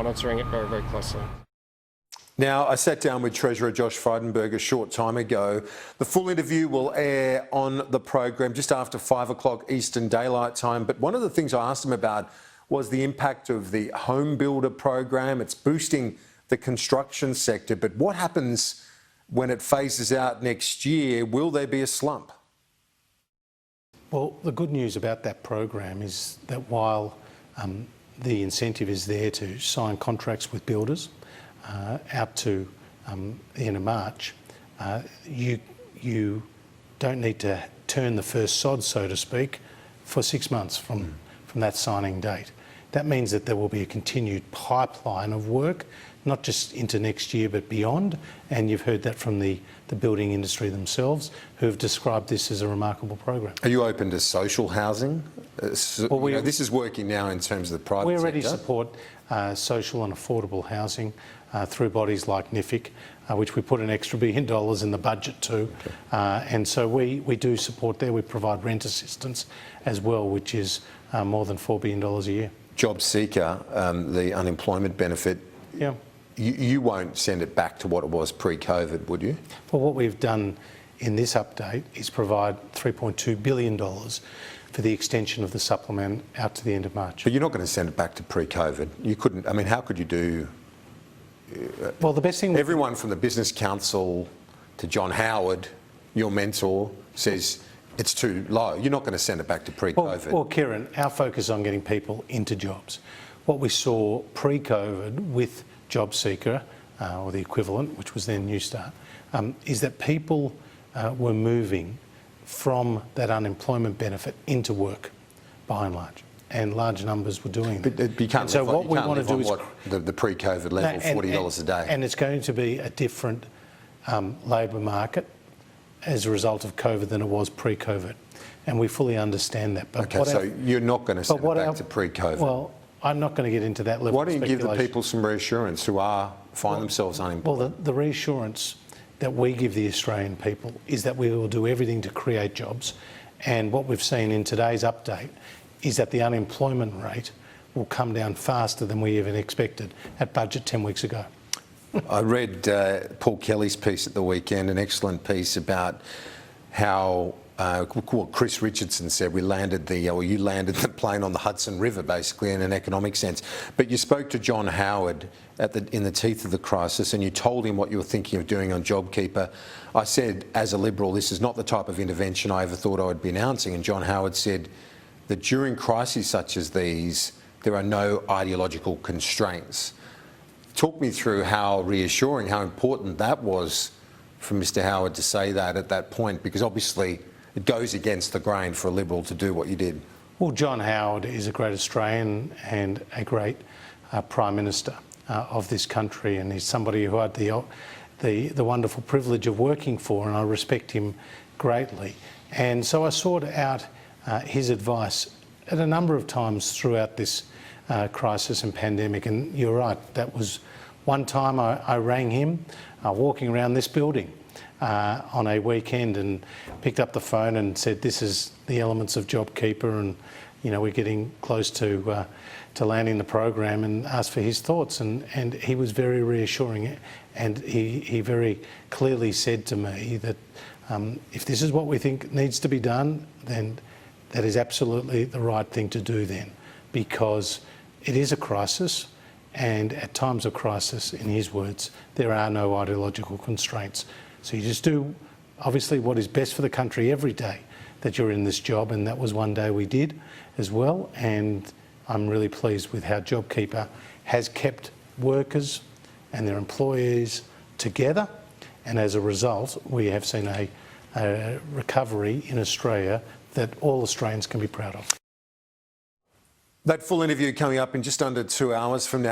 monitoring it very, very closely. Now, I sat down with Treasurer Josh Frydenberg a short time ago. The full interview will air on the program just after 5 o'clock Eastern Daylight Time. But one of the things I asked him about was the impact of the home builder program. It's boosting the construction sector. But what happens when it phases out next year? Will there be a slump? Well, the good news about that program is that while the incentive is there to sign contracts with builders out to the end of March, you don't need to turn the first sod, so to speak, for 6 months from that signing date. That means that there will be a continued pipeline of work, not just into next year but beyond, and you've heard that from the building industry themselves, who have described this as a remarkable program. Are you open to social housing? Well, this is working now in terms of the private sector. We already support social and affordable housing through bodies like NIFIC, which we put an extra $1 billion in the budget to. And so we do support there. We provide rent assistance as well, which is more than $4 billion a year. Job seeker, the unemployment benefit, yeah. You won't send it back to what it was pre-COVID, would you? Well, what we've done in this update is provide $3.2 billion for the extension of the supplement out to the end of March. But you're not going to send it back to pre-COVID. You couldn't. I mean, how could you do? Well, the best thing. Everyone from the Business Council to John Howard, your mentor, says it's too low. You're not going to send it back to pre-COVID. Well, Kieran, our focus is on getting people into jobs. What we saw pre-COVID with Job Seeker, or the equivalent, which was then New Start, is that people were moving from that unemployment benefit into work, by and large, and large numbers were doing that. But you can't so live what we want to do is the pre-COVID level, $40 a day. And it's going to be a different labour market as a result of COVID than it was pre-COVID, and we fully understand that. But okay, so you're not going to send it back to pre-COVID. Well, I'm not going to get into that level of speculation. Why don't you give the people some reassurance who find themselves unemployed? Well, the reassurance that we give the Australian people is that we will do everything to create jobs, and what we've seen in today's update is that the unemployment rate will come down faster than we even expected at budget 10 weeks ago. I read Paul Kelly's piece at the weekend, an excellent piece about how what Chris Richardson said, you landed the plane on the Hudson River, basically, in an economic sense. But you spoke to John Howard in the teeth of the crisis, and you told him what you were thinking of doing on JobKeeper. I said, as a Liberal, this is not the type of intervention I ever thought I would be announcing. And John Howard said that during crises such as these, there are no ideological constraints. Talk me through how reassuring, how important that was for Mr. Howard to say that at that point, because obviously it goes against the grain for a Liberal to do what you did. Well, John Howard is a great Australian and a great Prime Minister of this country, and he's somebody who I had the wonderful privilege of working for, and I respect him greatly. And so I sought out his advice at a number of times throughout this crisis and pandemic, and you're right, that was one time I rang him walking around this building on a weekend and picked up the phone and said, this is the elements of JobKeeper, and we're getting close to landing the program, and asked for his thoughts, and he was very reassuring, and he very clearly said to me that if this is what we think needs to be done, then that is absolutely the right thing to do then, because it is a crisis, and at times of crisis, in his words, there are no ideological constraints. So you just do, obviously, what is best for the country every day that you're in this job, and that was one day we did as well. And I'm really pleased with how JobKeeper has kept workers and their employees together, and as a result, we have seen a recovery in Australia that all Australians can be proud of. That full interview coming up in just under 2 hours from now.